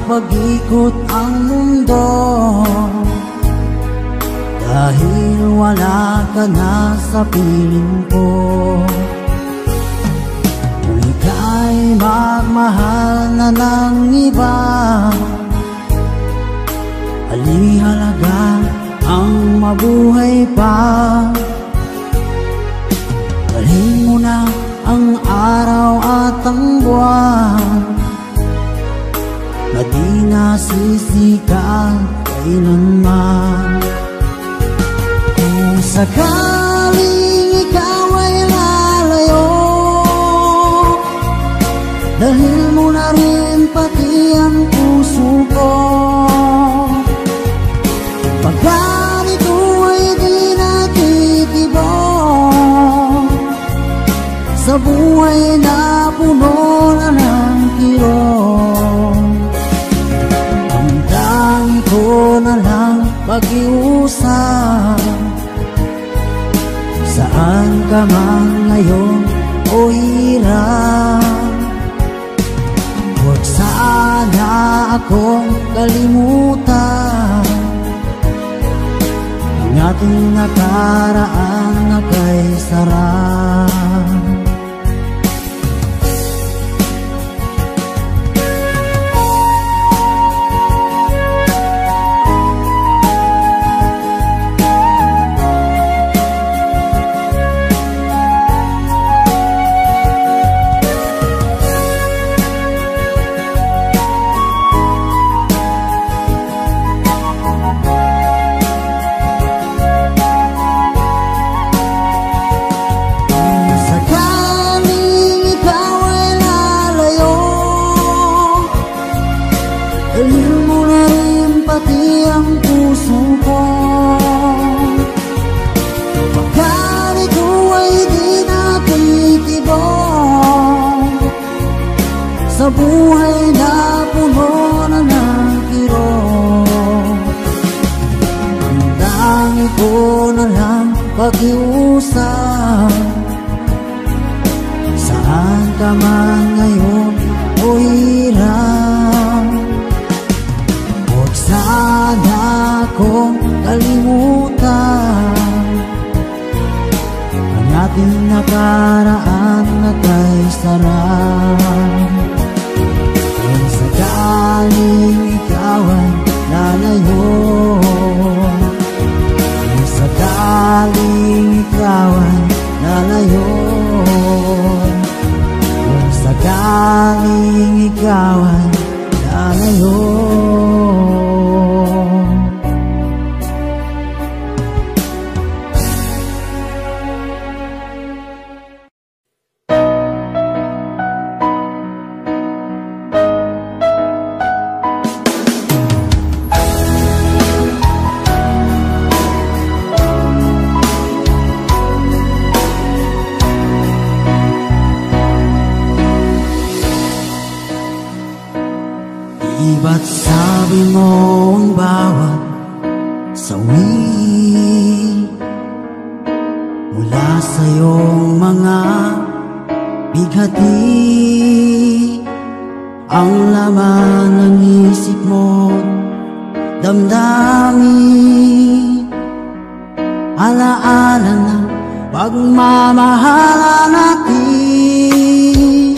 pag-ikot ang mundo, dahil wala ka na sa piling ko. Kung ika'y magmahal na ng iba, alihalaga ang mabuhay pa. Dalhin mo na ang araw at ang buwan, na di nasisikat kailanman. Kung sakaling ikaw ay lalayo, dalhin mo na rin pati ang puso ko. Pagkat ito ay di natitibok sa buhay na puno na ng kirot, ang tangi ko na lang pag-iusap. Saan ka man ngayon o hirap, huwag sana akong kalimutan ang ating nakaraan na kay sarap. Sa buhay na puno na ng kirot, ang dangi ko na lang pag-iusap. Saan ka man ngayon o hirap, huwag sana akong kalimutan ang ating nakaraan na kay sarap. Kung sakaling ikaw ay lalayo, kung sakaling ikaw ay lalayo, kung sakaling ikaw ay lalayo. Ba't sabi mo ang bawat sawi mula sa iyong mga bighati, ang laman ng isip mo, damdamin, alaala ng pagmamahalan natin.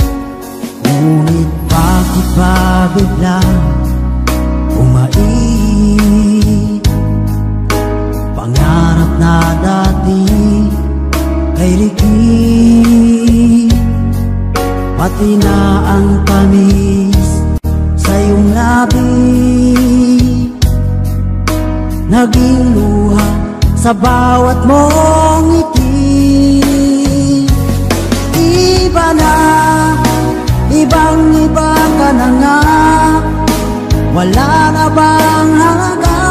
Ngunit bakit ba biglang umait pangarap na dati kay likid, pati na ang tamis sa iyong labi, naging luha sa bawat mong ngiti. Iba na, ibang-iba ka na nga, wala na bang halaga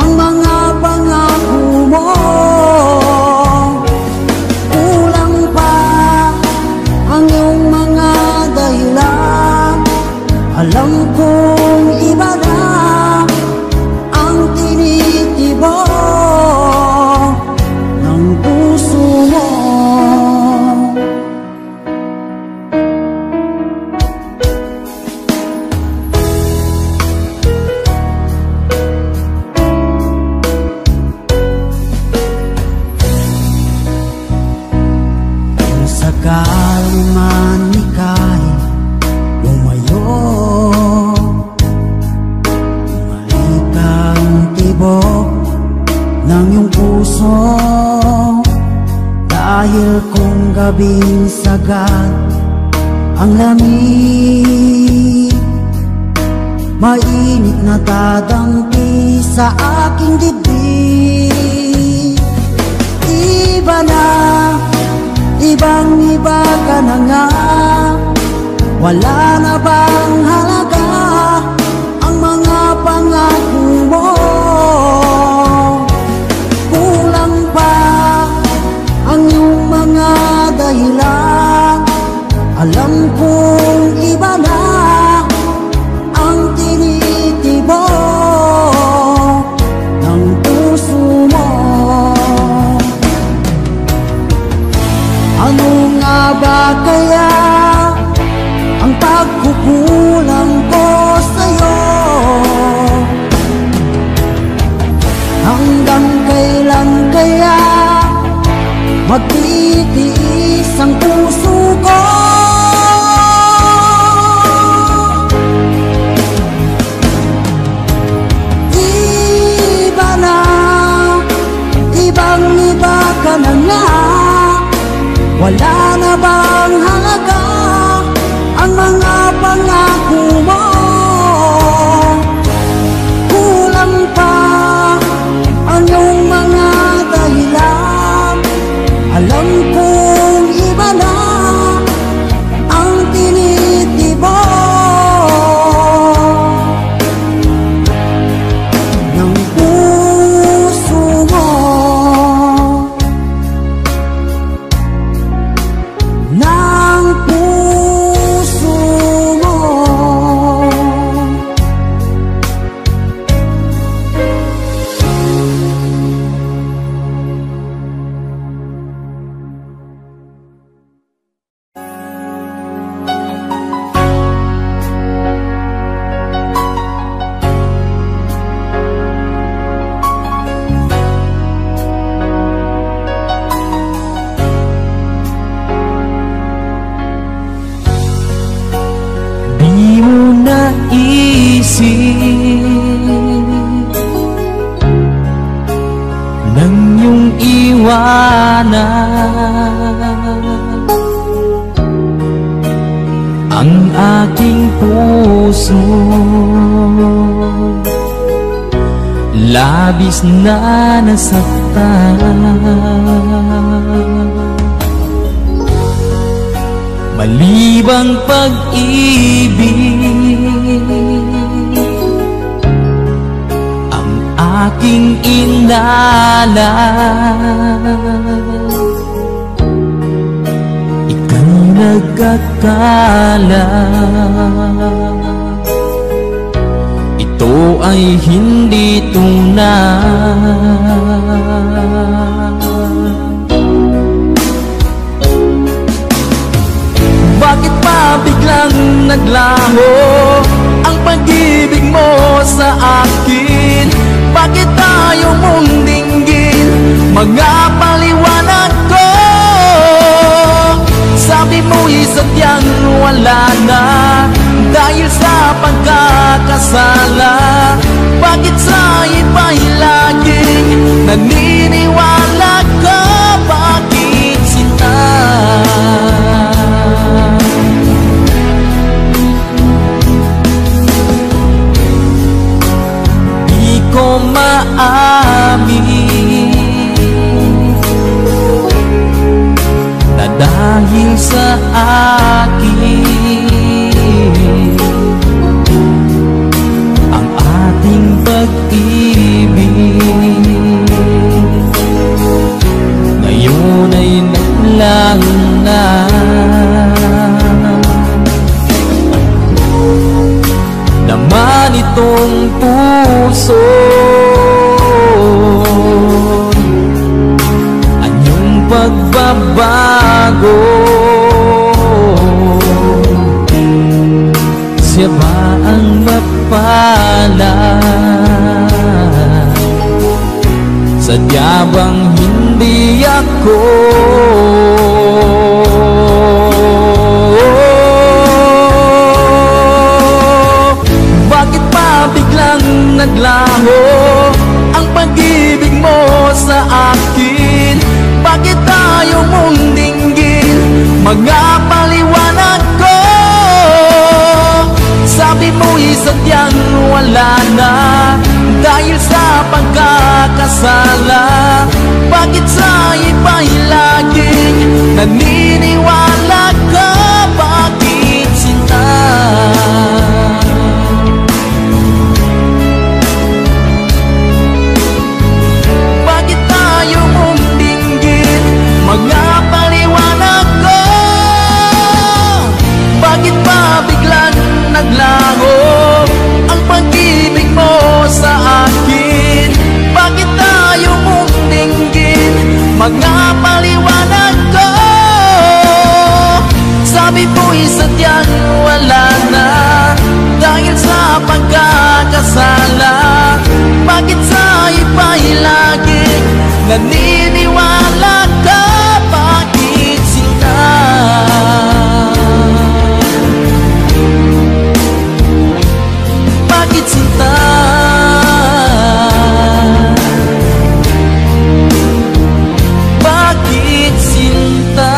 ang mga pangako mo? Kulang pa ang iyong mga dahilan, alam kong iba na ang tinitibok ng puso mo. puso. Dahil kung gabing sagad ang lamig, mainit na dadampi sa aking dibdib. Iba na, ibang iba ka na nga. Wala na bang halaga ang mga pangako mo? Kulang pa ang iyong mga dahilan. Alam kong iba na ang tinitibok ng puso mo. Ano nga ba kaya ang pagkukulang ko sa'yo? Hanggang kailan kaya magtitiis ang puso ko? Iba na, ibang iba ka na nga. Wala na bang halaga ang mga pangako mo? Kulang pa ang iyong mga dahilan. Alam kong iba na ang tinitibok ng puso mo. Ng puso mo. Di mo naisip nang iyong iwanan ang aking puso. Labis na nasaktan, malibang pag-ibig ang aking inalan. Ikaw nagkakala ito ay hindi tunay. Bakit pa biglang naglaho ang pag-ibig mo sa akin? Bakit tayo mong dinggin mga paliwanag ko? Sabi mo'y sadyang wala na dahil sa pagkakasala. Bakit sa iba'y laging naniniwala ka? Bakit sila? Di ko maamin na dahil sa akin ang ating pag-ibig ngayon ay naglaho na. Naman itong puso anyong pagbabago. Siya ba ang mapalad? Sadya bang hindi ako? Bakit pa biglang naglaho ang pag-ibig mo sa pagkakasala? Bakit sa iba'y laging naniniwala ka? Bakit sinta? Bakit tayo mong dinggin? Mga paliwanag ko. Bakit ba biglang naglaho ang pag-ibig mo sa akin? Bakit tayo mong dinggin? Mga paliwanag ko. Sabi mo'y sadyang wala na dahil sa pagkakasala. Bakit sa iba'y laging naniniwala ka? Bakit sila? Bakit sinta? Bakit sinta?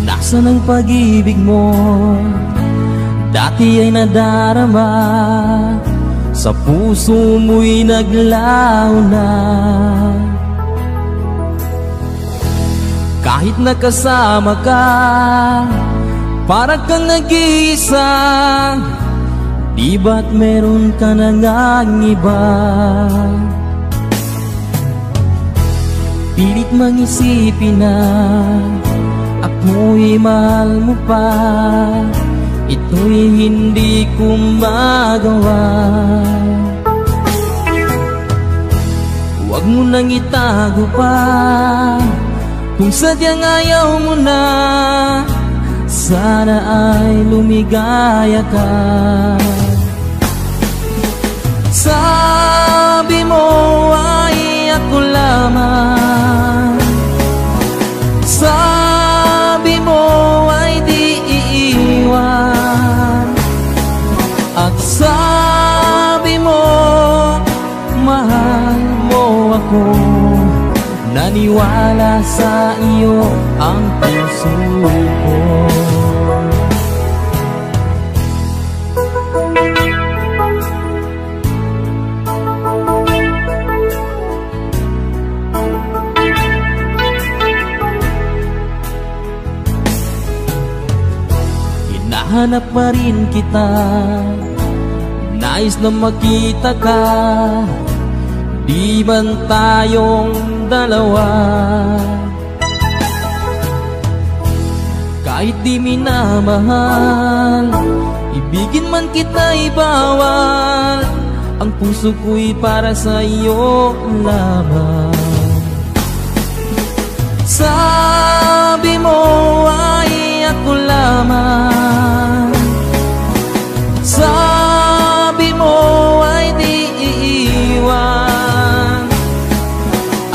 Nasaan ang pag-ibig mo? Dati ay nadarama, sa puso mo'y naglaho na. Kahit nakasama ka, parang kang nag-iisa. Di ba't meron ka na ngang iba? Pilit mang isipin na ako'y mahal mo pa, ito'y hindi ko magawa. Huwag mo nang itago pa, kung sadyang ayaw mo na, sana ay lumigaya ka. Sabi mo ay ako lamang, sabi mo ay di iiwan, at sabi mo mahal mo ako. Naniwala sa iyo ang puso ko. Hinahanap pa rin kita, nais na makita ka. Di man tayong dalawa, kahit di minamahal, ibigin man kita'y bawal. Ang puso ko'y para sa iyo lamang. Sabi mo ay ako lamang, sabi mo ay di iiwan,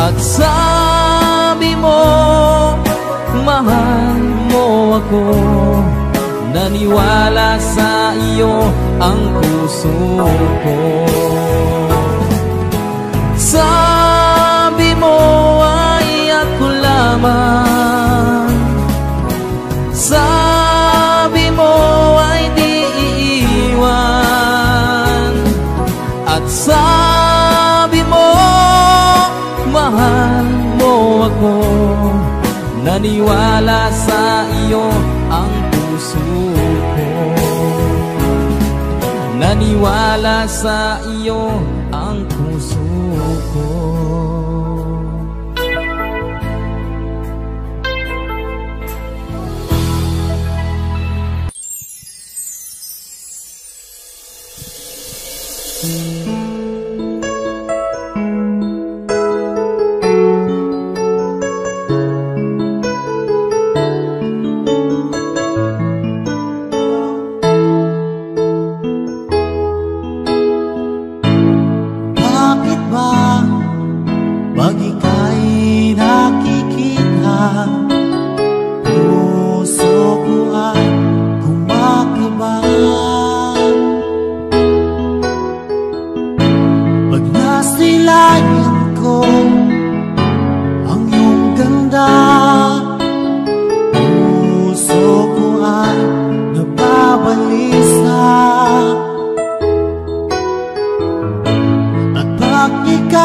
at sabi mo mahal mo ako. Naniwala sa iyo ang puso ko. Sabi mo ay ako lamang, sabi mo ay di iiwan, at sabi mo mahal mo ako. Naniwala sa iyo ang puso ko. Naniwala sa iyo ang puso ko.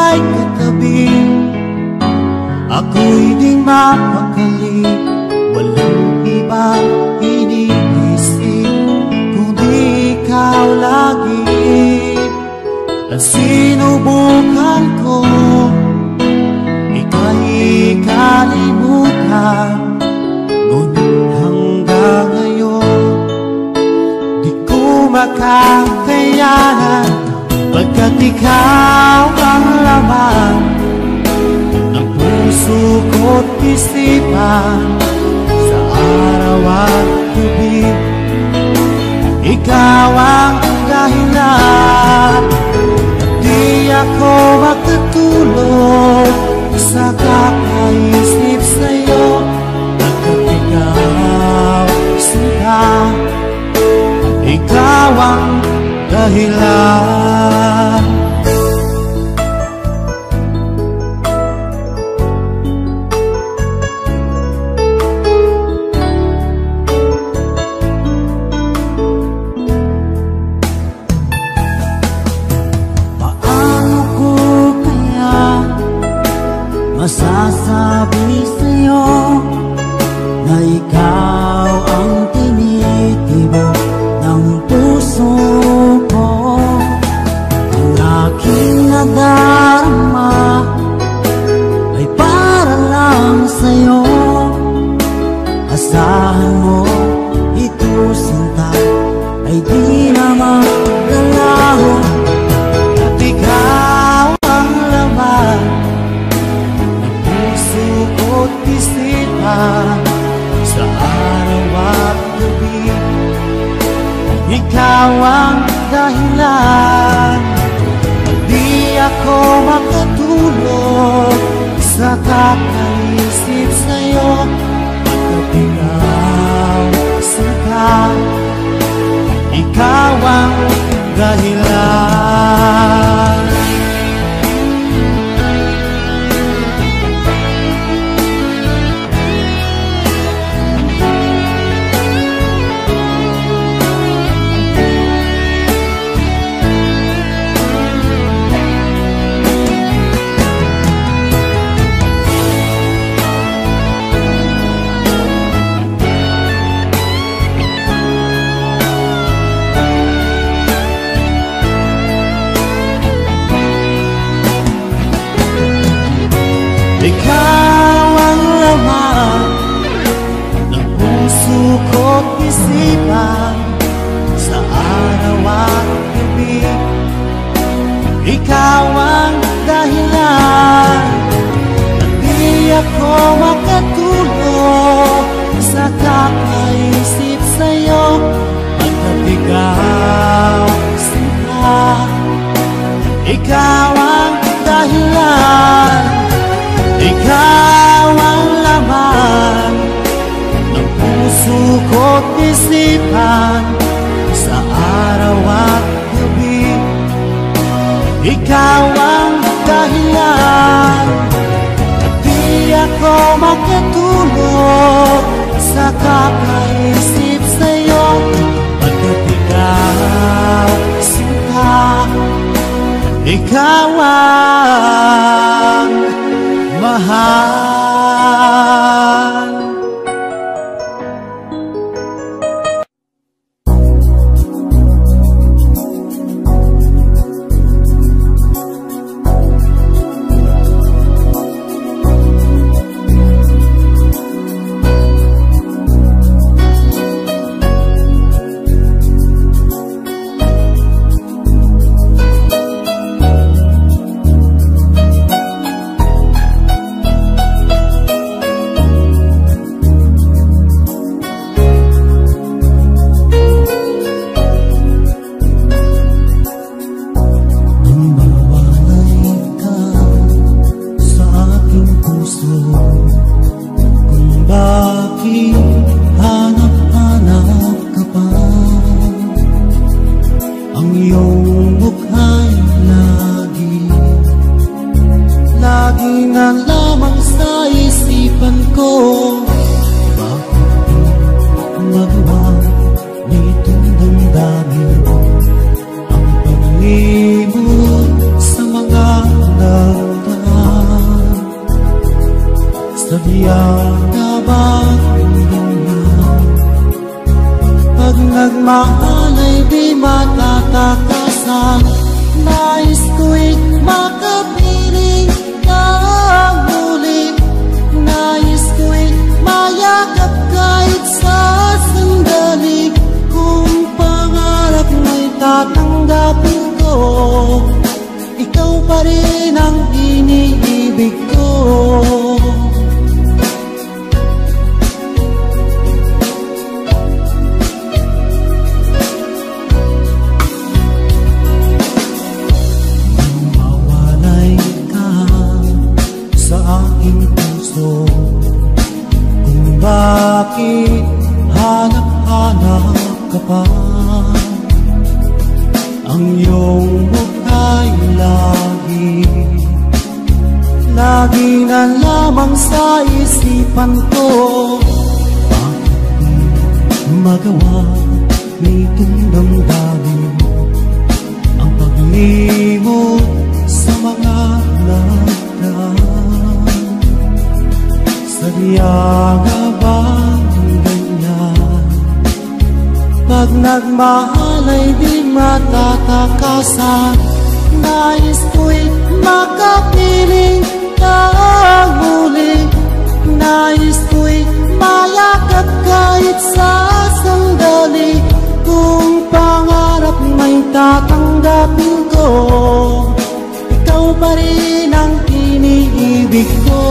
ika'y katabi, ako'y di mapakali. Walang ibang iniisip kundi ikaw lagi. At sinubukan ko ika'y kalimutan, ngunit hanggang ngayon di ko makakayanan, pagkat ikaw ang laman ng puso ko't isipan. Sa araw at gabi, ikaw ang dahilan. Di ako makatulog sa kakaisip sa'yo, pagkat ikaw sila, ikaw ang dahilan. Masasabi sa'yo na ikaw ang tinitibok ng puso ko. Ang aking nadarama ay para lang sa'yo. Asahan mo ito, sinta, ay di na maglalaho. At ikaw ang laman ko't isipan. Sa araw at gabi, ikaw ang dahilan. Di ako makatulog sa kakaisip sa'yo, pagkat ikaw sila, ikaw ang dahilan. Ikaw ang laman ng puso ko't isipan. Sa araw at gabi, ikaw ang dahilan. At di ako makatulog sa kakaisip sa'yo, pagkat ikaw sila, ikaw ang dahilan. Ikaw ang laman ng puso ko't isipan. Sa araw at gabi, ikaw ang dahilan. At di ako makatulog sa kakaisip sa'yo, pagkat ikaw sila, ikaw ang mahal. pag-ibig sa mga Pag nagmahal ay di matatakasan. Nais ko'y makapiling kang muli. Nais ko'y mayakap kahit sa sandali. Kung pangarap mo'y tatanggapin ko, ikaw pa rin ang iniibig ko. Mawalay ka sa aking puso, kung bakit hanap-hanap ka pa. Ang iyong mukha'y lagi na lamang sa isipan ko. Bakit magawa nitong damdamin ang paglimot sa mga lagdan? Sadya nga bang ganyan? Pag nagmahal ay di matatakasan. Nais ko'y makapiling kang muli. Nais ko'y mayakap kahit sa sandali. Kung pangarap may tatanggapin ko, ikaw pa rin ang iniibig ko.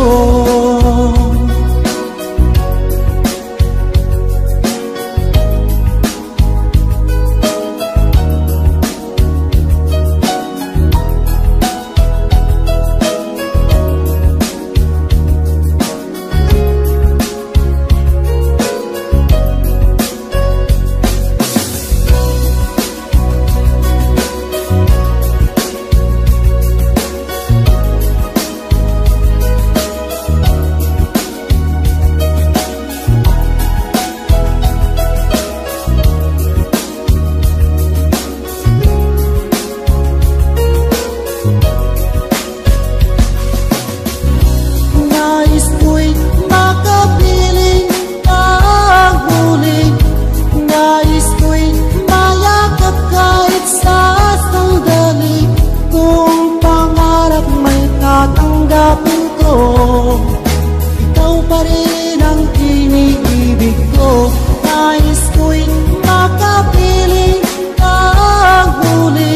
Ikaw pa rin ang iniibig ko. Nais ko'y makapiling kang muli.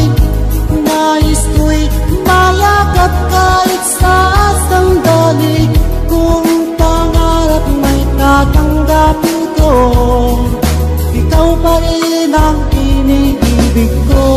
Nais ko'y mayakap kahit sa sandali. Kung pangarap may tatanggapin ko, ikaw pa rin ang iniibig ko.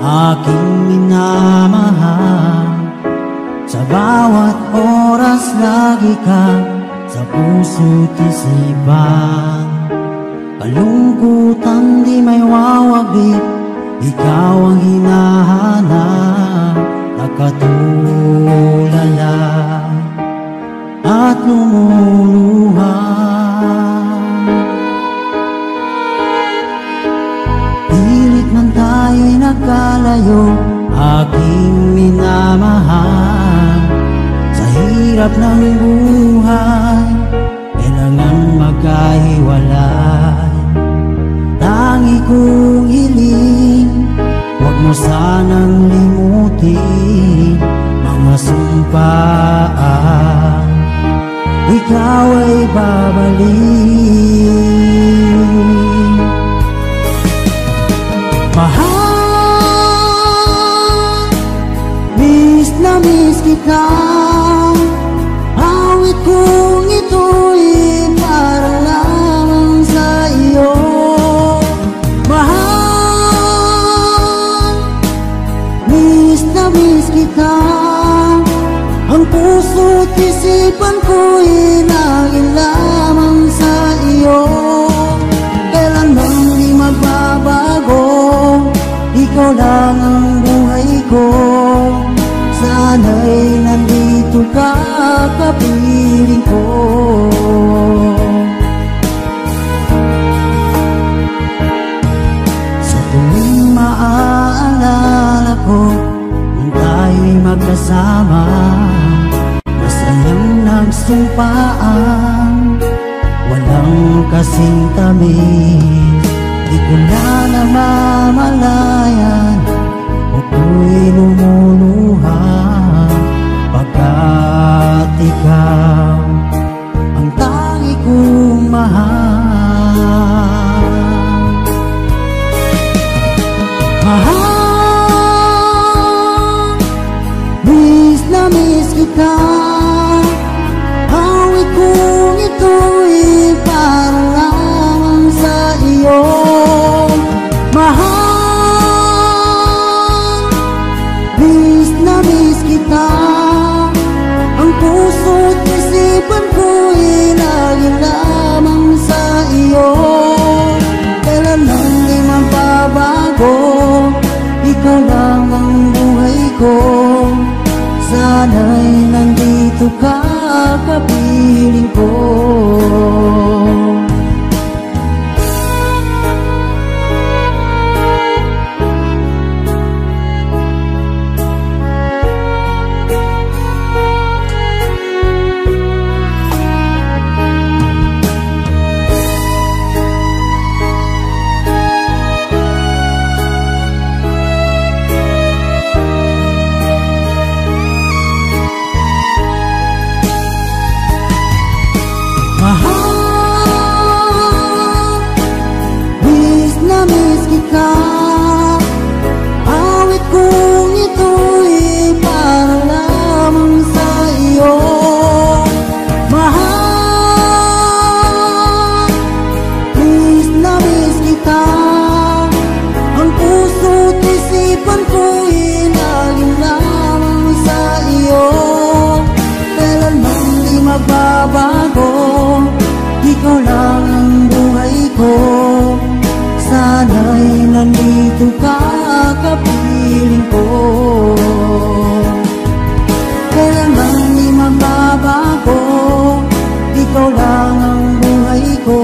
Aking minamahal, sa bawat oras lagi ka sa puso't isipan. Kalungkutan di may wawaglit, ikaw ang hinahanap. Nakatulala at lumuluha, pilit man tayo'y nagkalayo. Aking minamahal, sa hirap ng buhay kailangan magkahiwalay. Tangi kong hiling, huwag mo sanang limutin mga sumpaan. kita. Awit kong ito'y para lamang sa iyo. Mahal, miss na miss kita. Ang puso't isipan ko'y naging lamang sa iyo. Kailanman di magbabago, ikaw lang ang buhay ko. Sana'y nandito ka, kapiling ko. Sa tuwing maaalala ko nung tayo'y magkasama, masayang nagsumpaan, walang kasing tamis. Di ko na namamalayan, ako'y lumuluha pagkat ikaw ang tangi kong mahal. Mahal, miss na miss kita. Awit kong ito'y para lamang sa iyo. Mahal, miss na miss kita. Ang puso't isipan ko'y lagi lamang sa iyo. Kailanman di magbabago, ikaw lang ang buhay ko. Sana'y nandito ka, kapiling ko. Awit kong ito'y para lamang sa iyo. Mahal, miss na miss kita. Ang puso't isipan ko'y laging lamang sa iyo. Kailanman di magbabago, ikaw lang ang buhay ko. Sana'y nandito ka, kapiling ko. Kailanman di magbabago, ikaw lang ang buhay ko.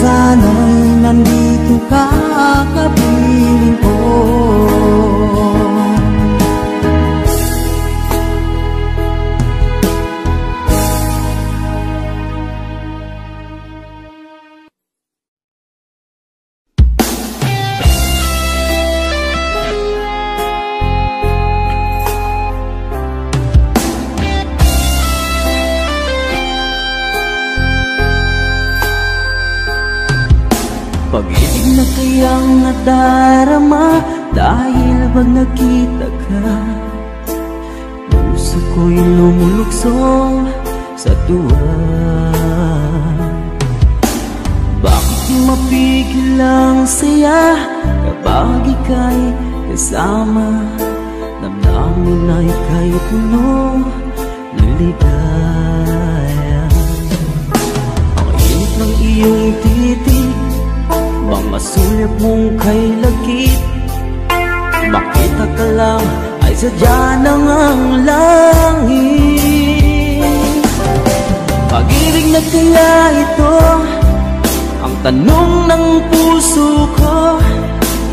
Sana'y nandito ka, kapiling ko. Pag-ibig na kayang nadarama dahil pag nakita ka, puso ko'y lumuluksong sa tuwa. Bakit di mapigil ang saya kapag ika'y kasama? Damdamin na ika'y puno ng ligaya. Ang init ng iyong titig, bang masulap mong kay lagkit. Makita ka lang ay sadya ng ang langit. Pag-ibig na kaya ito ang tanong ng puso ko.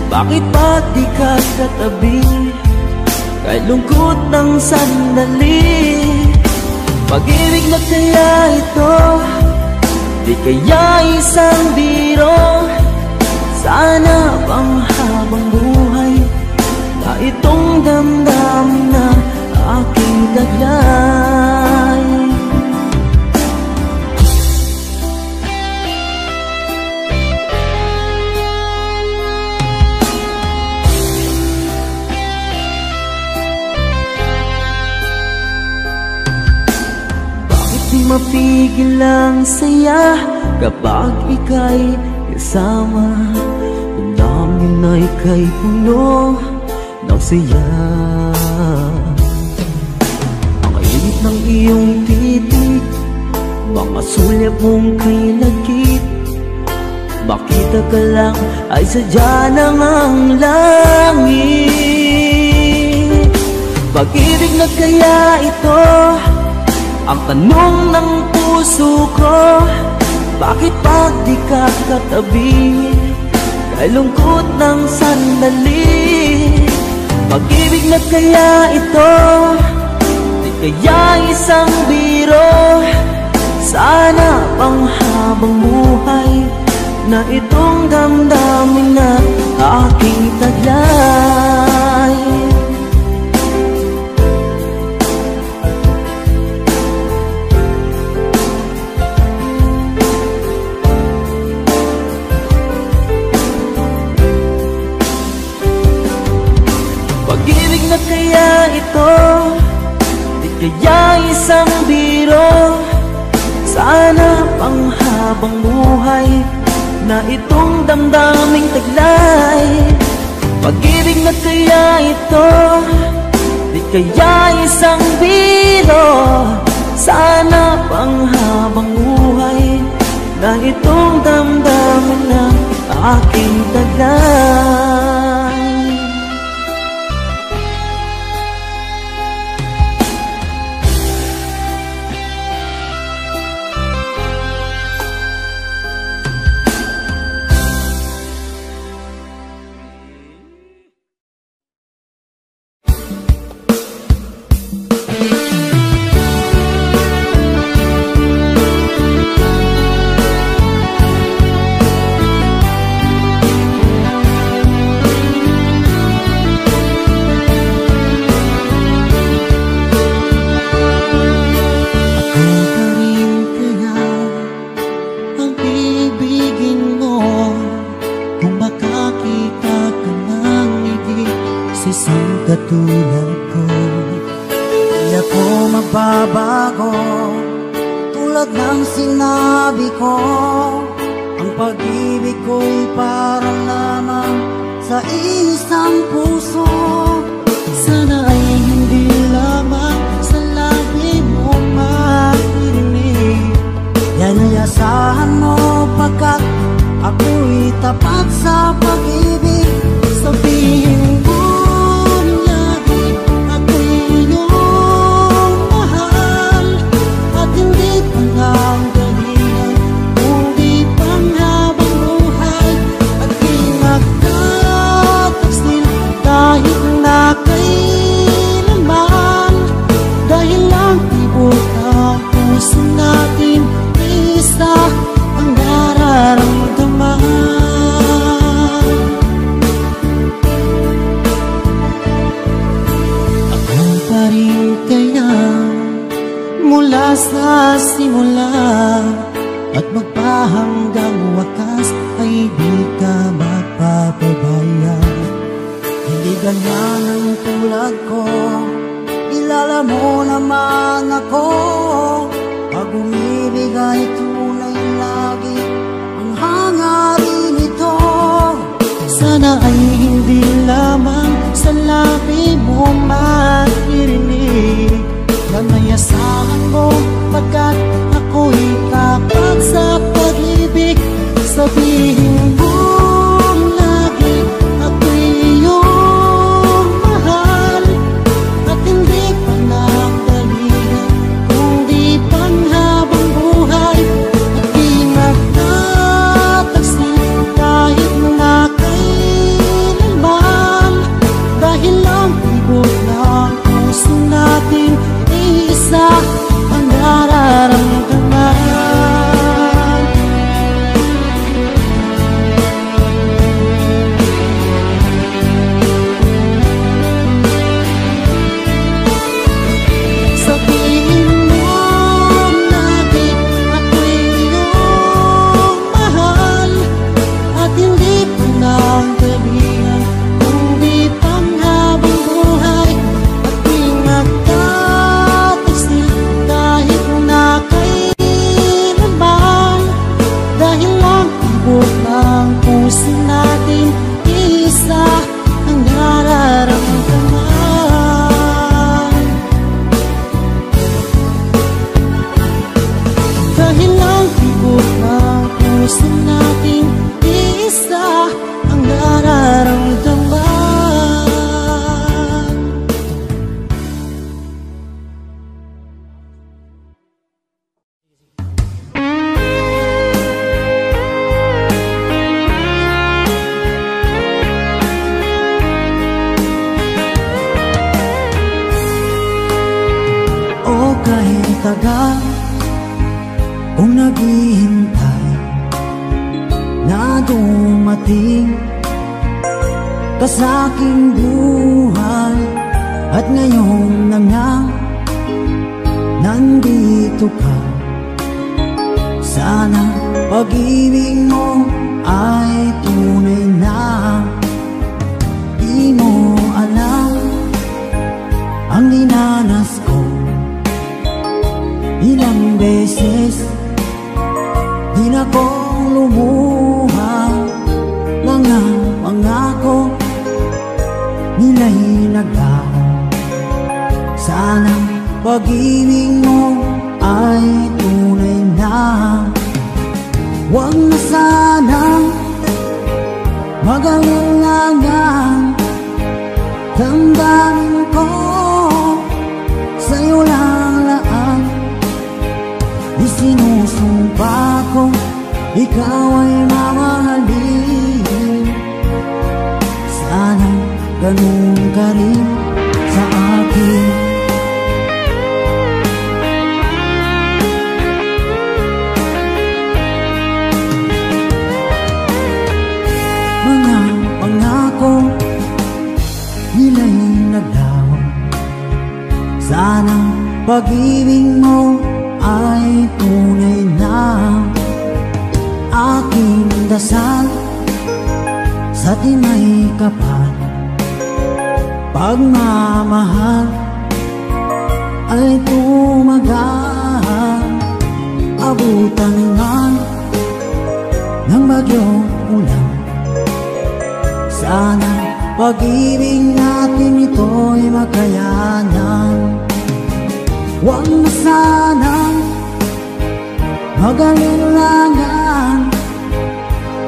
Bakit ba't di ka katabi kay lungkot ng sandali? Pag-ibig na kaya ito, di kaya isang biro? Sana bang habang buhay na itong damdamin na aking taglay? mapigil ang saya kapag ika'y kasama. Damdamin na ika'y puno ng saya. Ang init ng iyong titig, mga sulyap mong kay lagkit. Makita ka lang ay sadya ng ang langit. Pag-ibig na kaya ito ang tanong ng puso ko. Bakit pag di ka katabi, kay lungkot ng sandali? Pag-ibig na kaya ito, di kaya isang biro? Sana pang habang buhay na itong damdamin na aking taglay. Pag-ibig na kaya ito, di kaya isang biro? Sana pang habang buhay na itong damdaming taglay. Pag-ibig na kaya ito, di kaya isang biro? Sana pang habang buhay na itong damdamin ng aking taglay. Katulad ko, di ako magbabago. Tulad ng sinabi ko, ang pag-ibig ko'y para lamang sa isang puso. Sana ay hindi lamang sa labi mo maririnig. Yan ay asahan mo pagkat ako'y tapat sa pag-ibig. Sabihin mo sa simula at magpahanggang wakas ay di ka magpapabaya. Hindi ganyan ang tulad ko, kilala mo naman ako. Pag umibig ay tunay lagi ang hangarin ito. Sana ay hindi lamang sa labi mo maririnig. Yan ay asahan mo pagkat ako'y tapat sa pag-ibig. Sabihin mo lagi ako'y iyong mahal at hindi pa nagdalihan kundi panghabang buhay. At di magtataksil kahit na kailanman. tagal kung naghihintay na dumating ka sa aking buhay. At ngayon na nga nandito ka, sana pag-ibig mo ay tunay na. Di mo alam ang dinanas ko, ilang beses din akong lumuha. Mga pangako nila'y naglaho, sana pag-ibig mo ay tunay na. Huwag na sanang mag-alinlangan, damdamin ko sa'yo lang laan. Isinusumpa ko ikaw ay mamahalin, sana ganun ka rin sa akin. Mga pangako nila'y naglaho, sana pag-ibig mo ay tunay na. Aking dasal sa tinay kapal, pagmamahal ay tumagal. Abutan man ng bagyong ulan, sana pag-ibig natin ito'y makayanan. Huwag na sanang mag-alinlangan,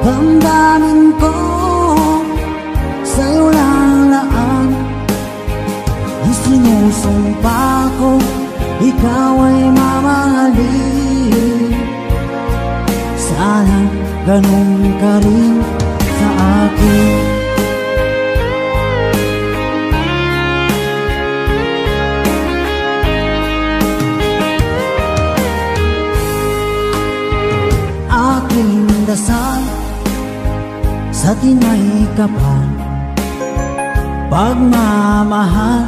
damdamin ko sa'yo lang laan. Isinusumpa ko ikaw ay mamahalin, sana ganun ka rin sa akin. Aking dasal sa tinay kapal, pagmamahal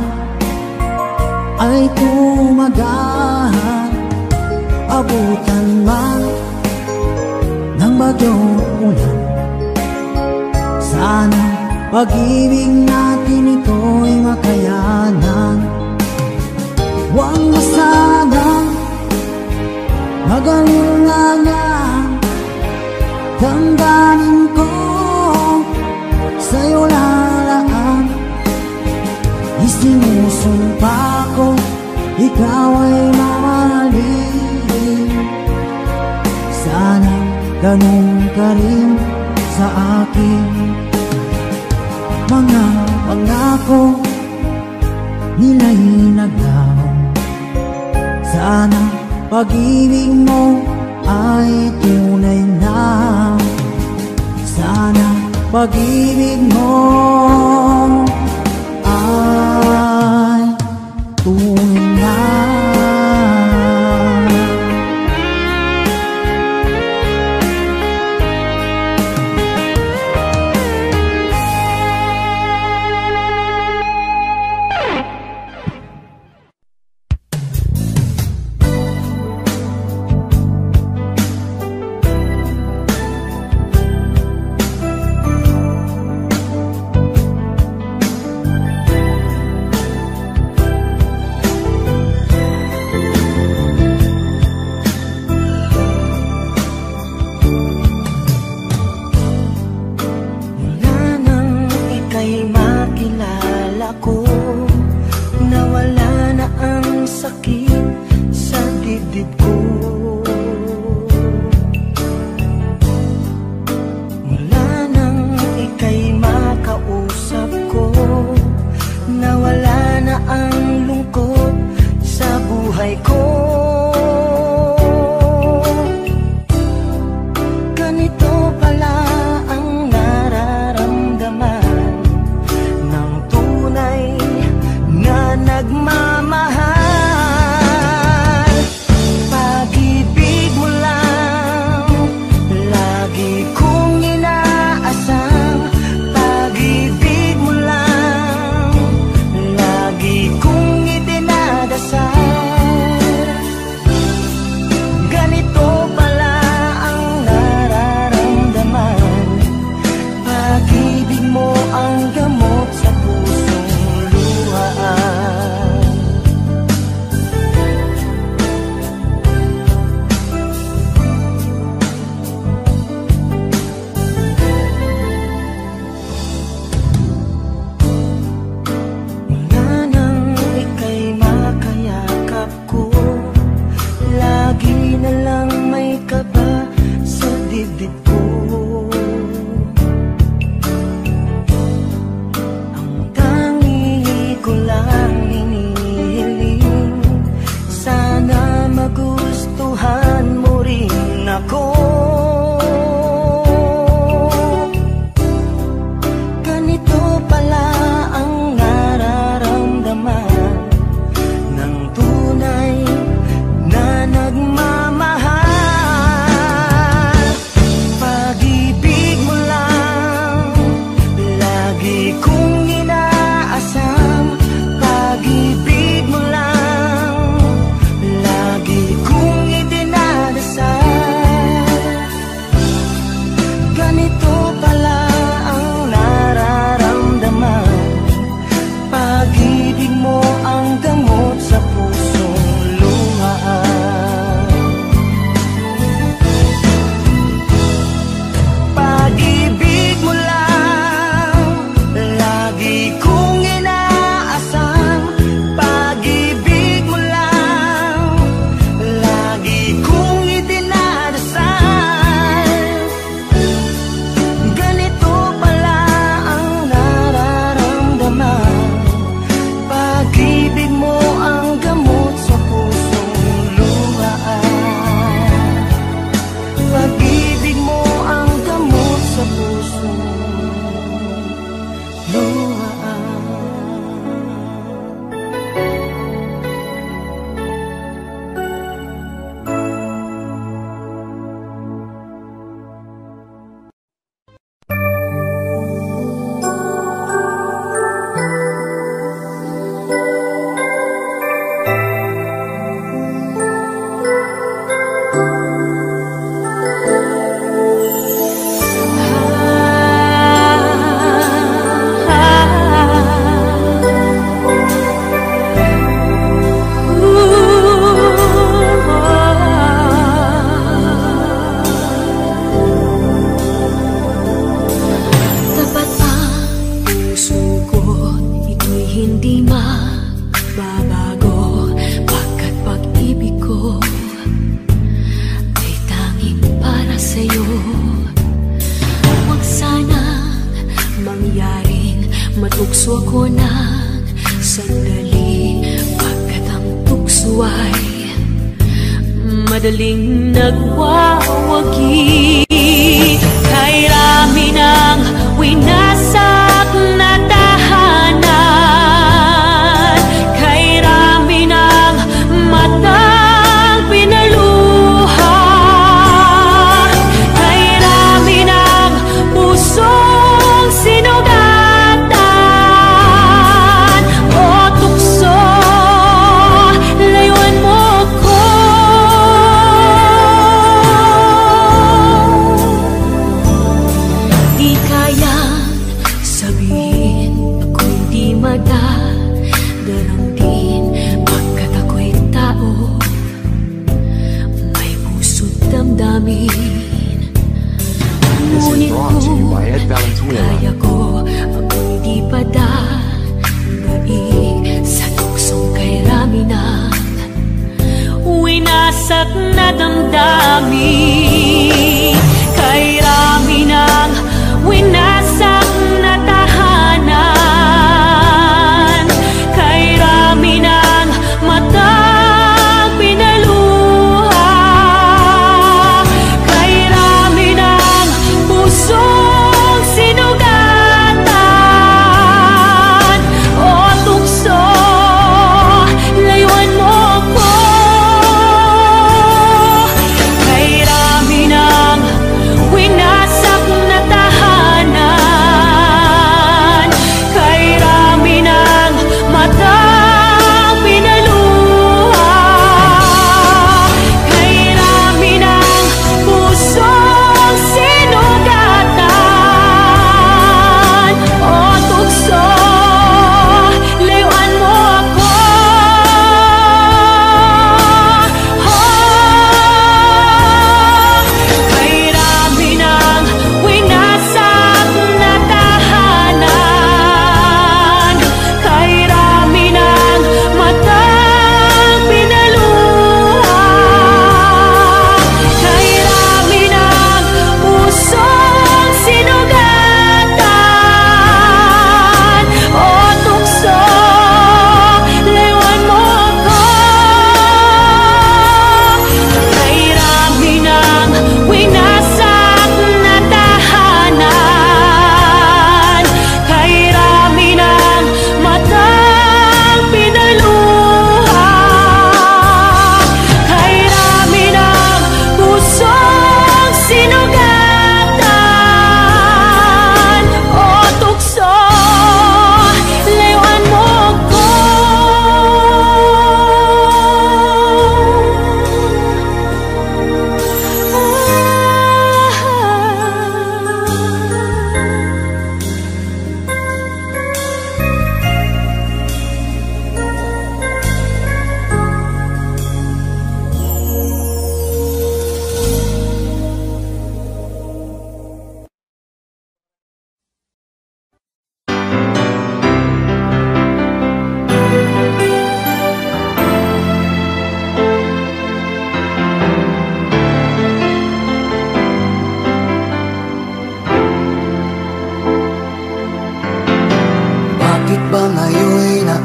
ay tumagal. Abutan man ng bagyong ulan, sana pag-ibig natin ito'y makayanan. Huwag na sanang mag-alinlangan, damdamin ko sa'yo lalaan. Isinusumpa ko ikaw ay mamahalin, sana ganun ka rin sa akin. Mga pangako nila'y naglaho, sana pag-ibig mo ay tunay na. Sana pag-ibig mo ay tunay na. Tunay inaasam, pag-ibig mo lang lagi kong idinadasal. Ganito pala ang nararamdaman, pag-ibig mo ang gamot sa pusong luhaan. Pag-ibig mo lang lagi kong inaasam, pag-ibig mo lang lagi kong idinadasal. Ganito pala ang nararamdaman, pag-ibig mo ang gamot sa pusong luhaan. Pag-ibig mo ang gamot sa pusong luhaan. Tapat ang puso ko, ito'y hindi magbabago, pagkat pag-ibig ko ay tanging para sa'yo. Huwag sanang mangyaring matukso ako ng sandali, pagkat ang tukso ay madaling nagwawagi. Kay rami ng winasak na tahanan, kay rami ng matang pinaluha, kay rami ng pusong sinugatan. O tukso, layuan mo ko. Di kayang sabihin ako'y di madaramdin, pagkat ako'y tao, may puso't damdamin. Ngunit kung kaya ko, ako'y di padadaig sa tuksong kay rami ng winasak na damdamin. Kay rami ng winasak na tahanan, kay rami ng matang pinaluha, kay rami ng pusong sinugatan. O tukso, layuan mo ko. Kay rami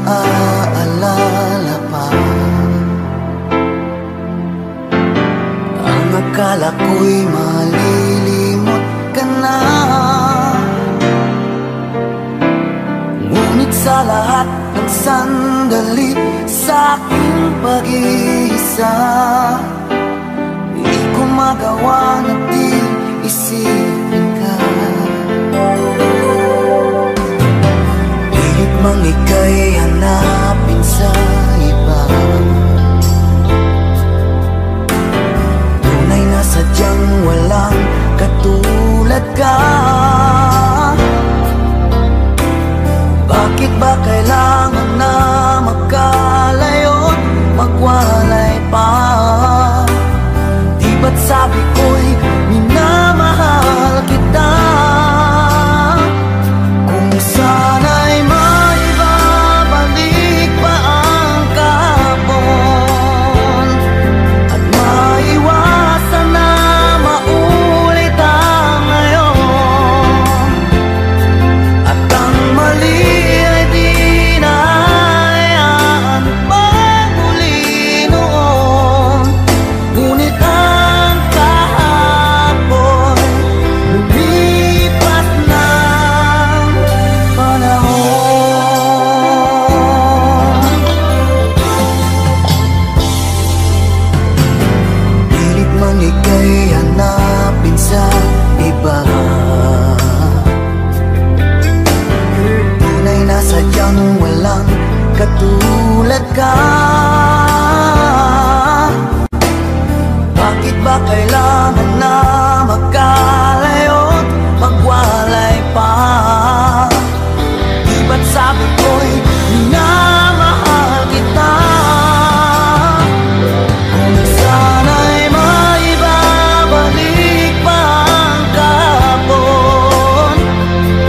naaalala pa. Ang akala ko'y malilimot ka na, ngunit sa lahat ng sandali sa aking pag-iisa, di ko magawa na di isipin ka. Pilit mang ika'y hanapin sa iba, tunay na sadyang walang katulad ka. Bakit ba kailangan na magkalayo't magwalay pa? Di ba't sabi ko'y minamahal kita? Kung sana'y maibabalik pa ang kahapon at maiwasan na maulit ang ngayon, at ang mali ay di na hayaan magmuli noon. Ngunit ang kahapon lumipas ng panahon. Pilit man ika'y hanapin sa iba, tunay na sadyang walang katulad ka. Bakit ba kailangan na magkalayo't magwalay pa? Di ba't sabi ko'y minamahal kita? Kung sana'y maibabalik pa ang kahapon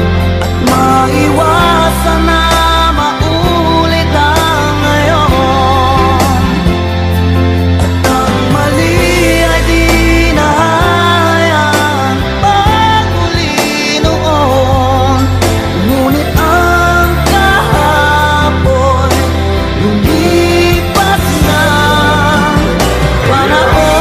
at maiwasan na maulit ang ngayon, at ang mali ay di na hayaan magmuli noon. Ngunit ang kahapon lumipas ng panahon.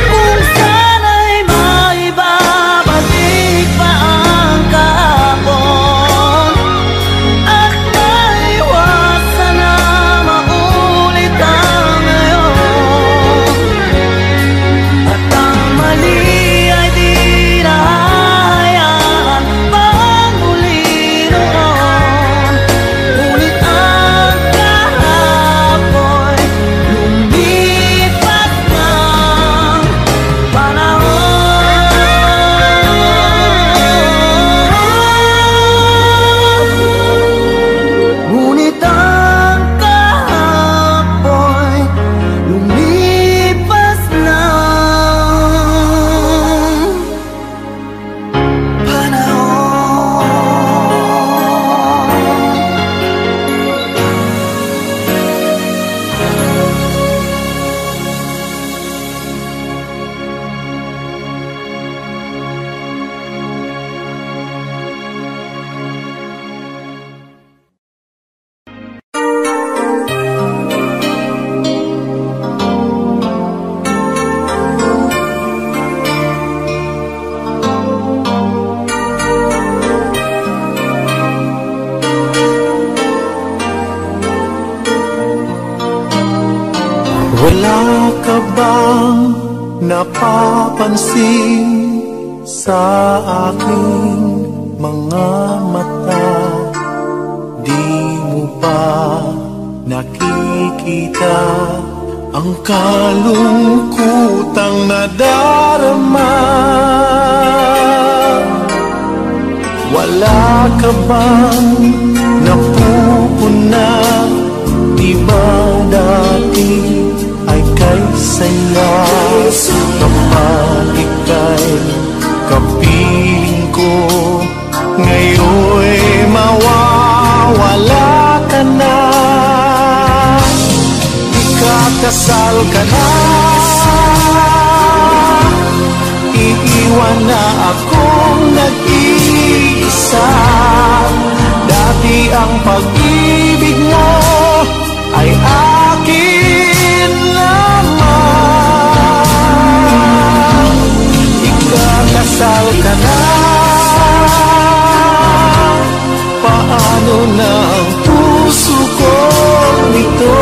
Kung sana'y maibabalik pa ang kahapon at maiwasan na maulit ang ngayon, at ang mali ay di na hayaan magmuli noon. Ngunit ang kahapon lumipas ng panahon. Ngunit ang kahapon lumipas ng Wala ka bang napapansin sa aking mga mata? Di mo ba nakikita ang kalungkutang nadarama? Wala ka bang napupuna? Di ba dati ay kay saya kapag ika'y kapiling ko? Ngayon'y mawawala ka na. Ikaw Ikakasal ka na, iiwan na akong nag-iisa. Dati ang pag-ibig mo ay akin lamang. Ikakasal ka na, paano na ang puso kong ito?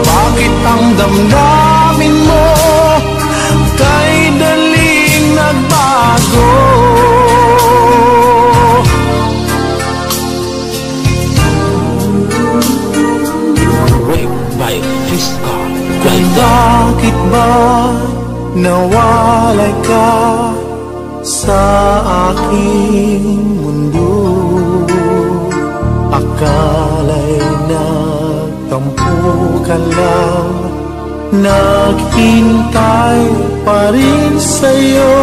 Bakit ang damdamin mo kay daling nagbago? Bakit ba nawalay ka sa aking mundo? Akala'y nagtampo ka lang, naghintay pa rin sa'yo.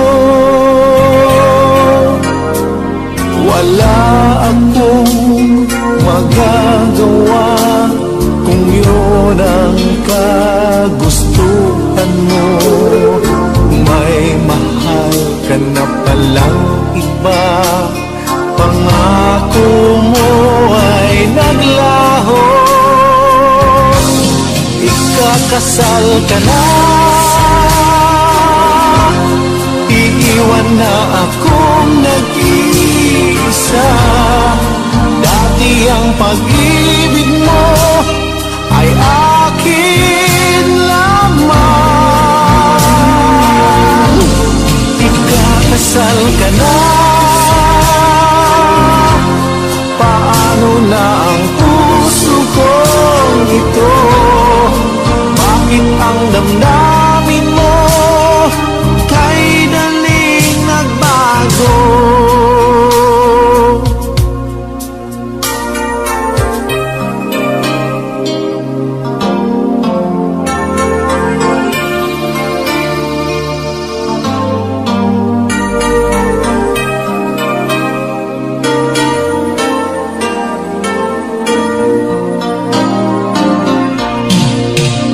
Wala akong magagawa kung yun ang kagustuhan mo. May mahal ka na palang iba, pangako mo ay naglaho. Ikakasal ka na, iiwan na akong nag-iisa. Dati ang pag-ibig mo ay akin lamang. Ikakasal ka na, paano na ang puso kong ito? Bakit ang damdamin mo kay daling nagbago?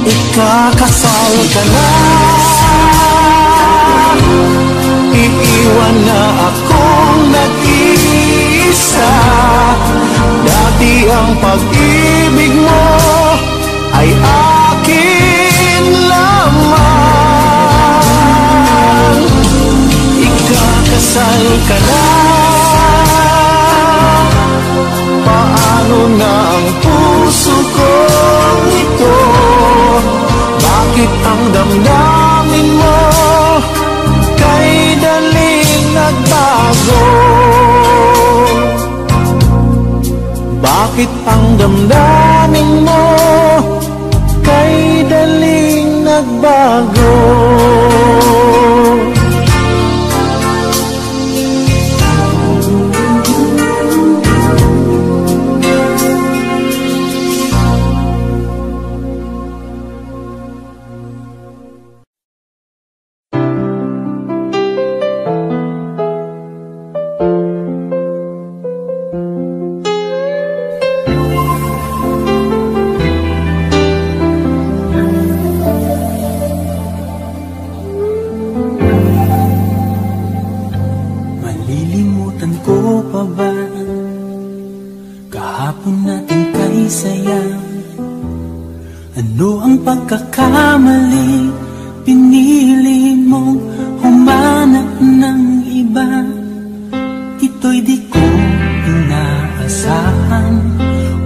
Ikakasal ka na, iiwan na akong nag-iisa. Dati ang pag-ibig mo ay akin lamang. Ikakasal ka na, paano na ang puso kong ito? Bakit ang damdamin mo kay daling nagbago? Bakit ang damdamin mo kay daling nagbago? Pagkakamali, pinili mong humanap ng iba. Ito'y di ko inaasahan.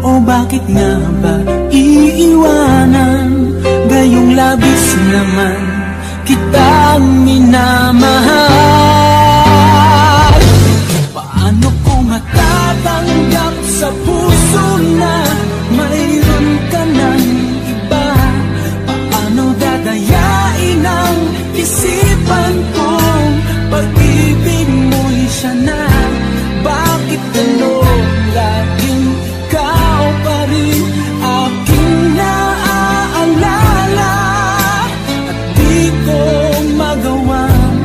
O bakit nga ba iiwanan? Gayong labis naman kitang minamahal. Paano ko matatanggap sa puso na mayroon ka ng iba? Dadayain ang isipan kong pag-ibig mo'y siya na. Bakit gano'n laging ikaw pa rin aking naaalala? At di ko magawang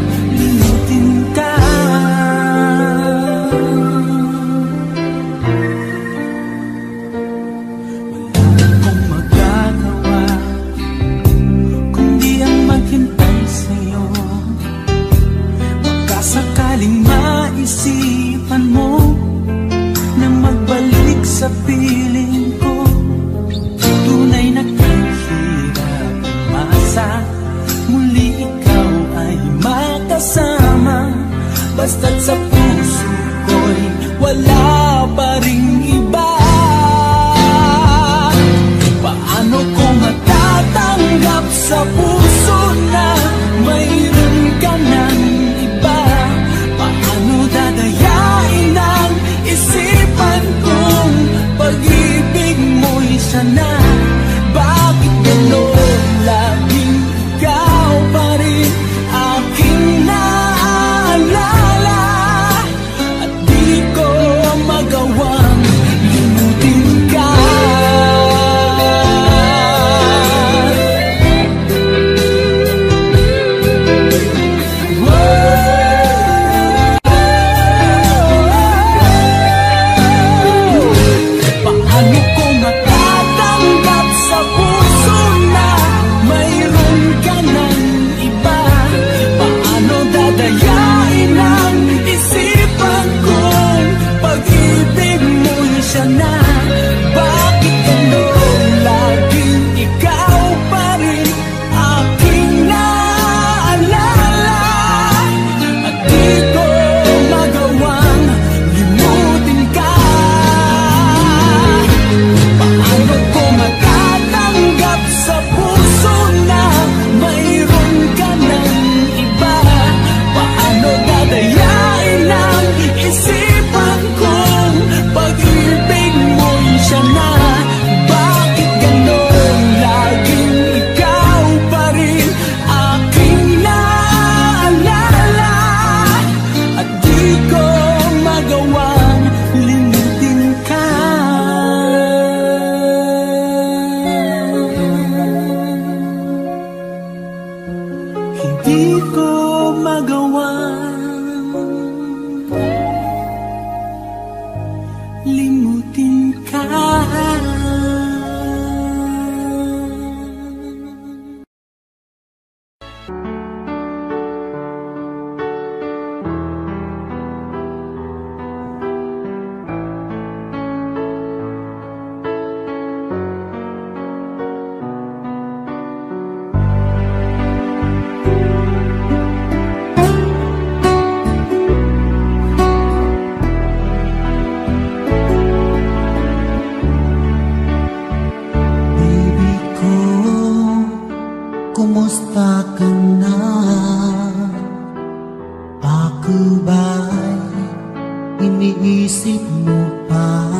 Iniisip mo pa,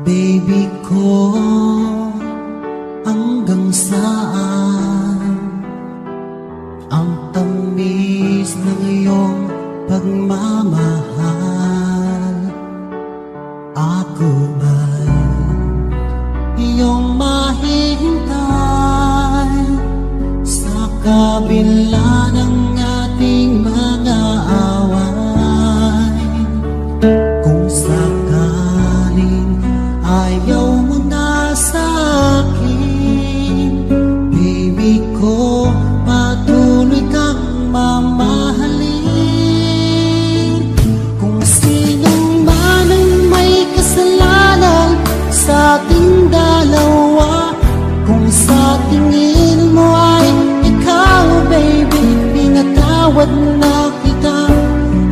baby ko, hanggang saan ang tamis ng iyong pagmamahal? Ako ba'y iyong mahihintay sa kabila ng ating mga away? Kung sakaling ayaw mo na sa akin, baby ko, patuloy kang mamahalin. Kung sinong man ang may kasalanan sa ating dalawa, kung sa tingin mo ay ikaw, baby, pinatawad na kita.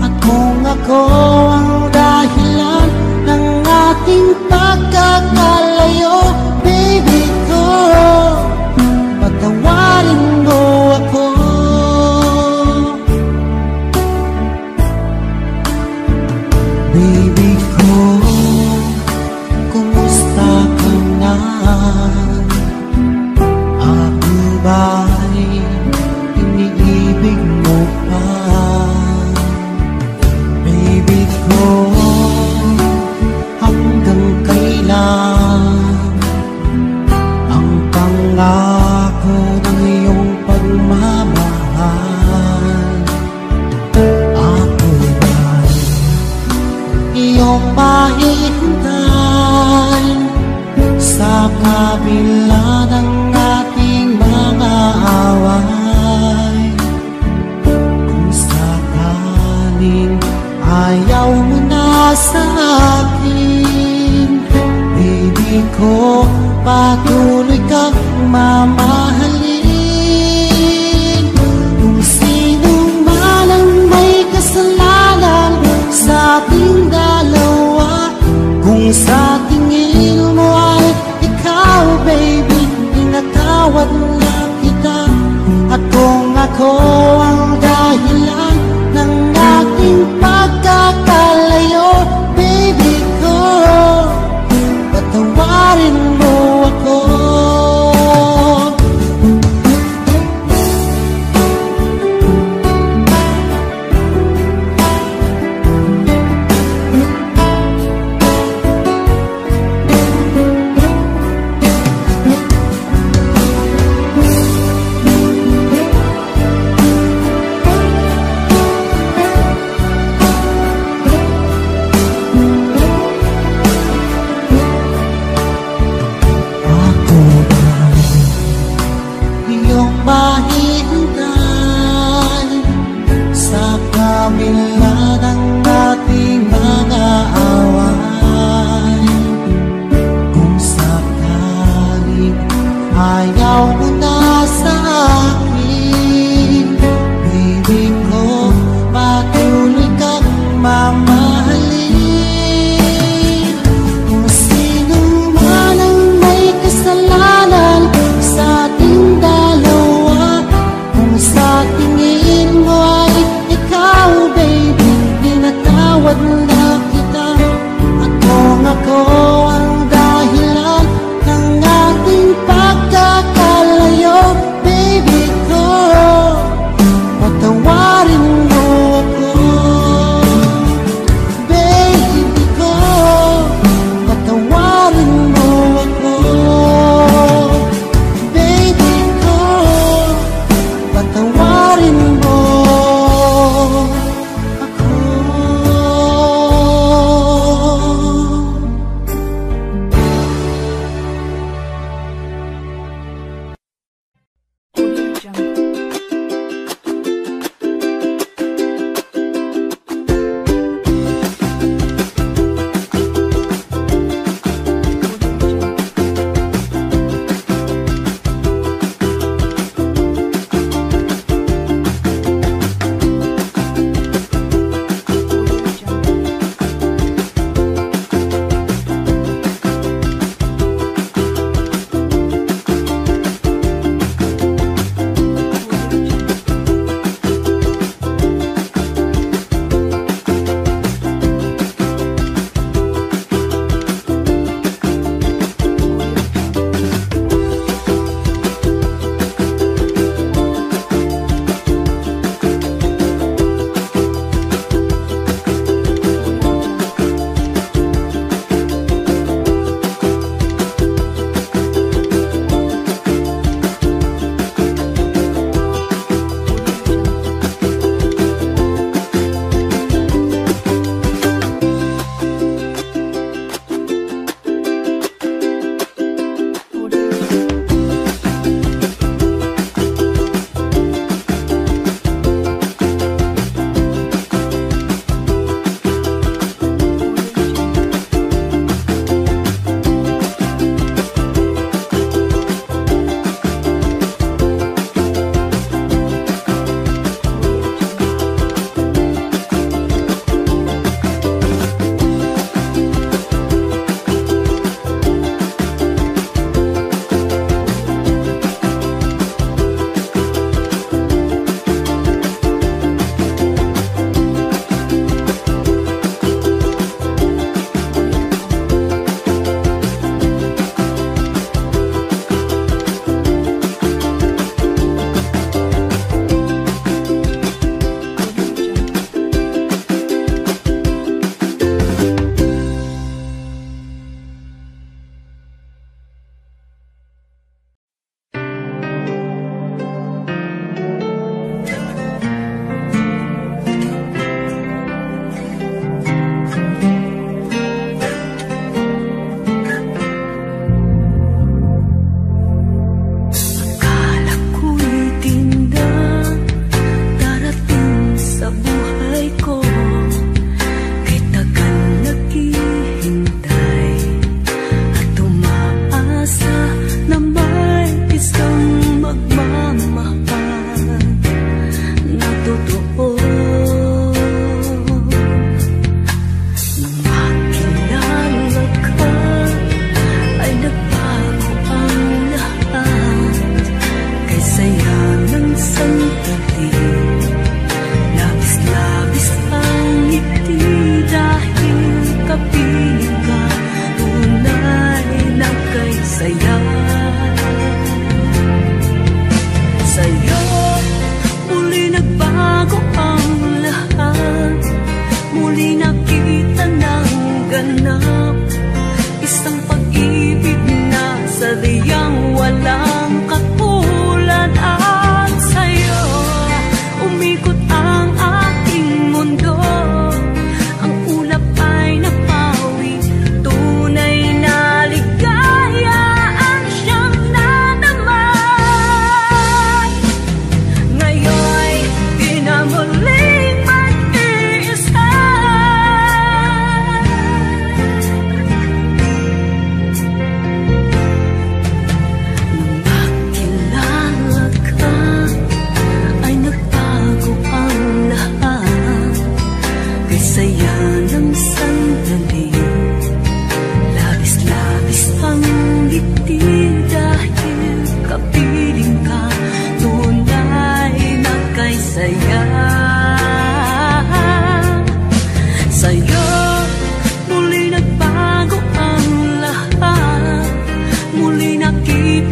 At kung ako ang dahilan ng ating pagkakalayo, baby ko, patawarin mo ako. Baby ko, kumusta ka na? Ako ba'y iniibig mo pa? Baby ko, hanggang kailan ang pangako ng iyong pagmamahal? Ako ba'y iyong mahihintay sa kabila ng ating mga away? Kung sakaling ayaw mo na sa akin, baby ko, patuloy kang mamahalin. Kung sino man ang may kasalanan sa ating dalawa, kung sa tingin mo ay ikaw, baby, pinatawad na kita. At kung ako ang dahilan ng ating pagkakalayo, baby ko, patawarin mo ako.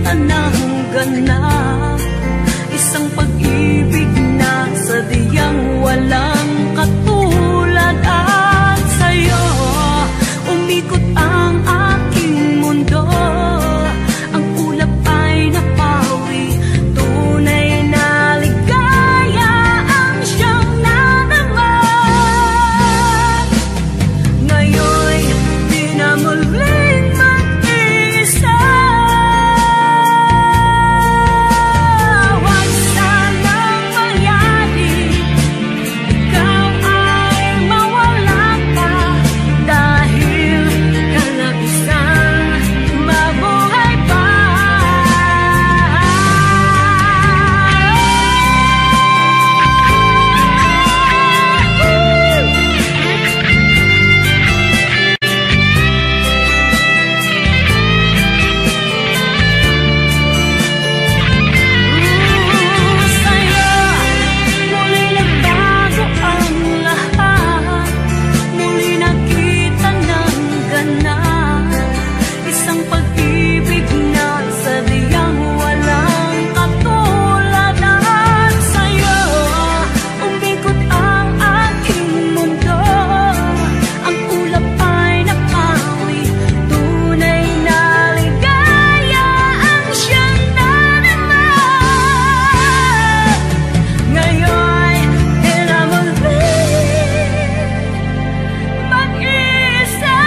nakita ng ganap, isang pag-ibig na sadyang walang katulad. At sa'yo umikot ang aking mundo, ang ulap ay napawi, tunay na ligaya ang siyang nanaman. Ngayon'y di na muling mag-isa, wag sanang mangyari, ikaw ay mawala pa, dahil kalabisang mabuhay pa. Sa'yo muli nagbago ang lahat, muli nakita ng ganap, isang pag-ibig na sadyang walang katulad. At sa'yo umikot ang aking mundo, ang ulap ay napawi, tunay na ligaya ang siyang nanaman. Ngayon di na muling mag-isa.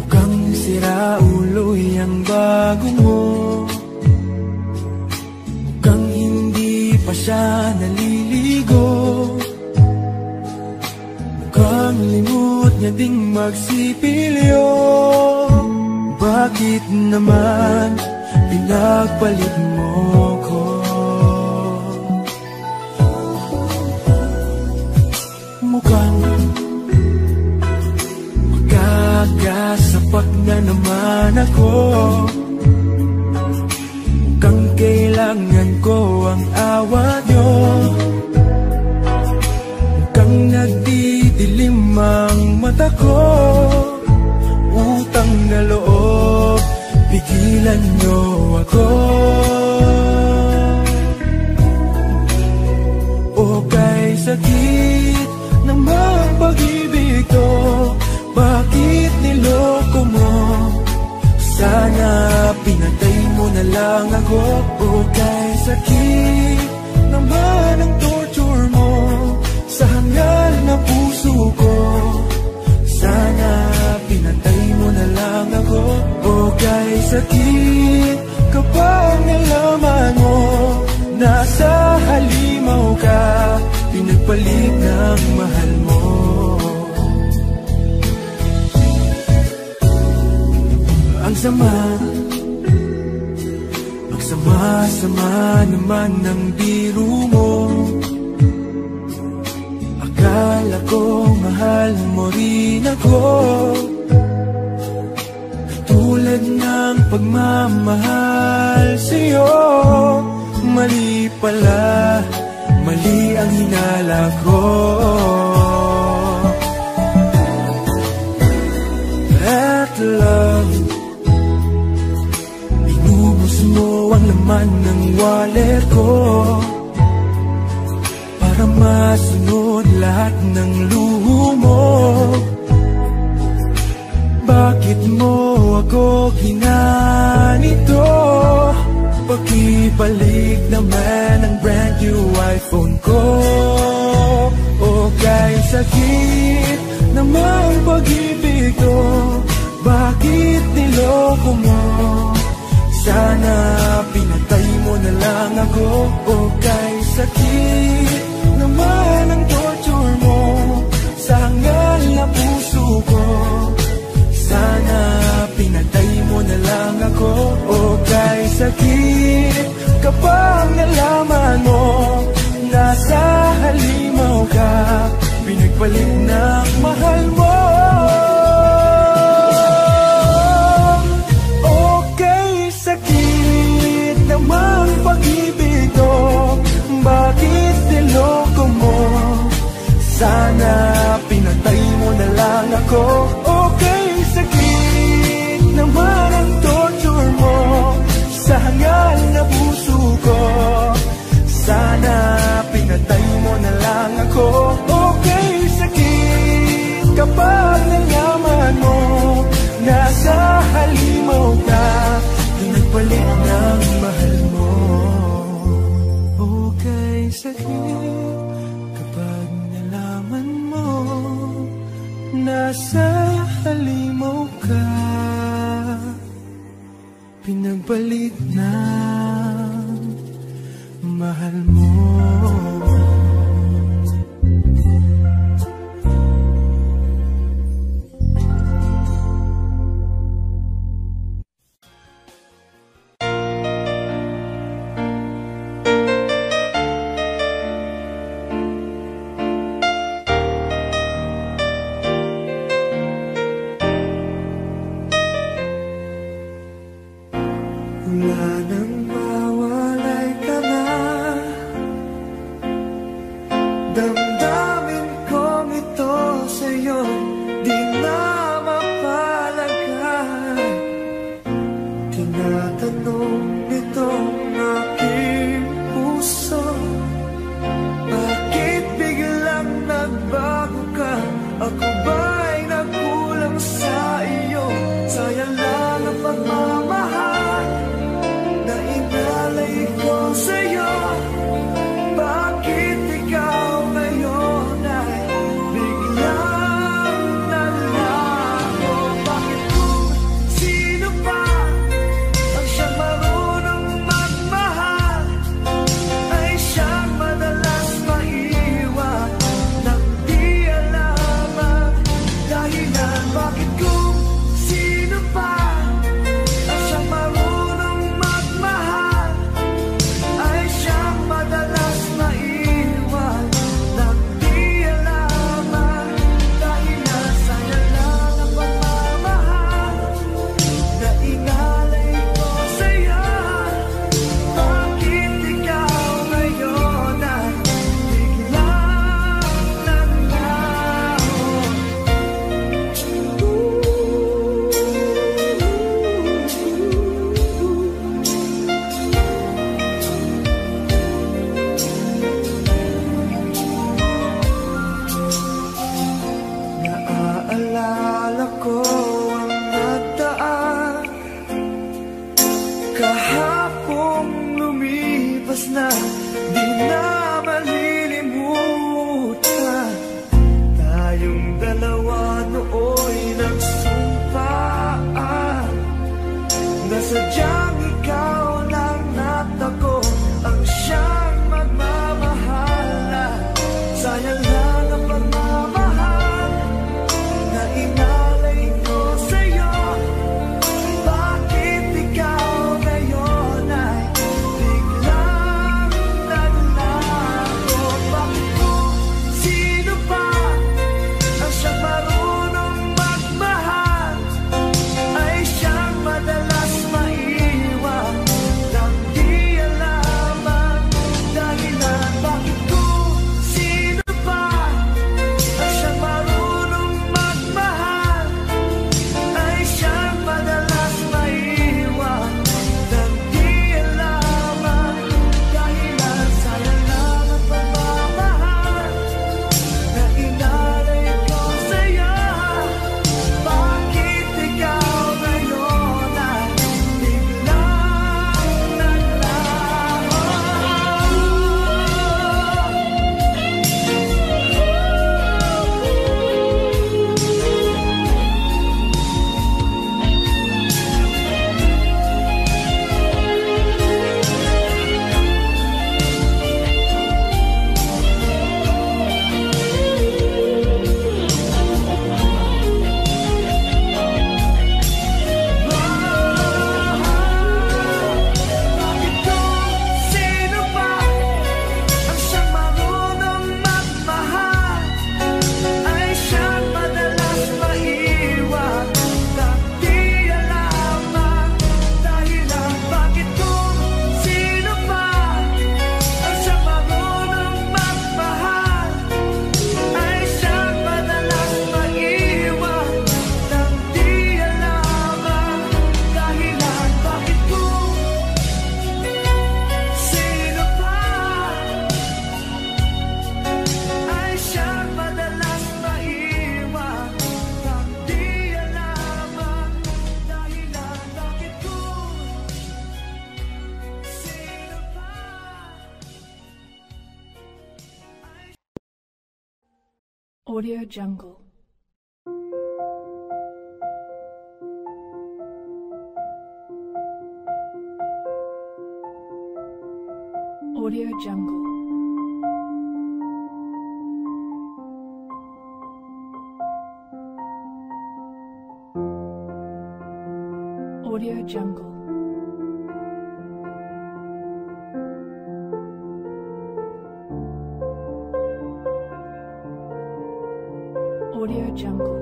Mukhang sira ulo'y ang bago mo, mukhang hindi pa siya naliligo, mukhang limot niya ding magsipilyo. Bakit naman pinagpalit mo ko? Mukhang magkakasapak na naman ako, mukhang kailangan ko ang awa niyo, mukhang nagdidilim ang mata ko. Utang na loob, pigilan niyo ako. O kay sakit ng mga pag-ibig to, bakit niloko mo? Sana pinatay mo na lang ako. O kay sakit naman ang torture mo sa hangal na puso ko, sana pinatay mo na lang ako. O kay sakit kapag nalaman mo nasa halimaw ka, pinagpalit ng mahal mo. Ang sama naman ng biro mo. Akala ko mahal mo rin ako, tulad ng pagmamahal sa'yo. Mali pala, mali ang hinala ko. At love, inubos mo ang laman ng wallet ko para masunod lahat ng luho mo. Bakit mo ako ginanito? Pakibalik naman ang brand new iPhone ko. O kay sakit namang pag-ibig ko, bakit niloko mo? Sana pinatay mo na lang ako. O kay sakit naman ang torture mo sa hangal na puso ko, sana pinatay mo kay sakit kapag nalaman mo nasa halimaw ka, pinagpalit ng mahal mo. Okay, sakit namang pag-ibig to, bakit niloko mo? Sana pinatay mo na lang ako. Okay, sakit naman ang torture mo sa hangal na puso ko. Sana pinatay mo na lang ako. Okay, sakit kapag nalaman mo nasa halimaw ka, pinagpalit ng mahal mo. Okay, sakit kapag nalaman mo nasa halimaw ka, pinagpalit ng mahal mo. Wala nang mawalay ka na, damdamin kong ito sa'yo di na mapalagay. Tinatanong nitong aking puso, bakit biglang nagbago ka? Ako ba'y nagkulang sa iyo? Sayang lang ang pagmamahal na inalay ko sa'yo. Bakit ikaw ngayon ay biglang nalago? Bakit kung sino pa ang siyang marunong magmahal ay siyang madalas maiwan nang di alam ang dahilan? Bakit kung sino pa ang siyang marunong magmahal ay siyang madalas maiwan nang di alam ang dahilan? Sayang lang ang pagmamahal na inalay ko sa'yo. Bakit ikaw ngayon ay biglang naglaho? Naaalala ko ang nagdaan, kahapong lumipas na, di na malilimutan. Tayong dalawa nooy nagsumpaan na sadyang ikaw lang at ako ang siyang magmamahalan. Sayang lang ang pagmamahal na inalay ko sa'yo. Bakit ikaw ngayon ay biglang naglago? Bakit kung sino pa ang siyang marunong magmahal ay siyang madalas maiwan Audio Jungle. Audio Jungle. Audio Jungle. Audio Jungle.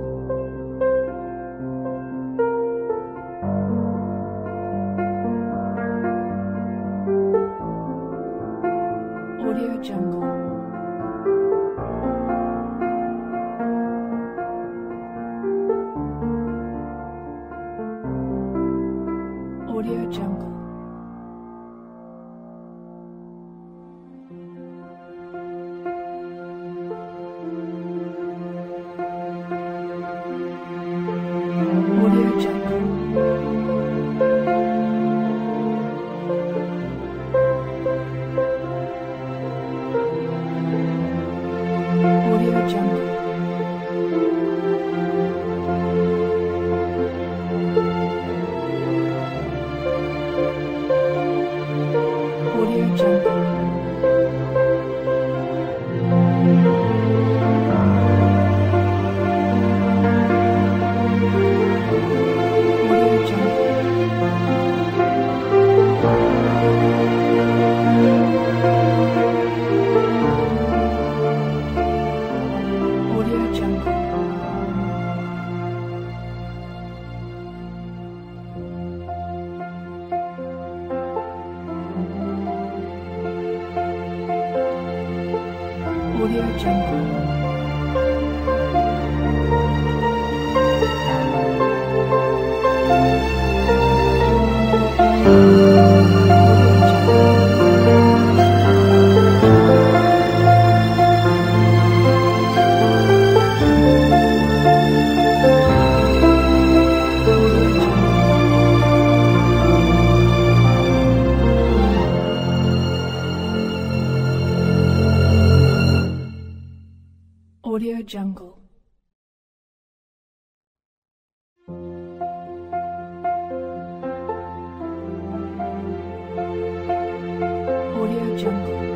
Audio Jungle. Audio Jungle. Audio Jungle. Audio Jungle. Audio Jungle. Audio Jungle. Audio Jungle. Audio Jungle. Audio Jungle.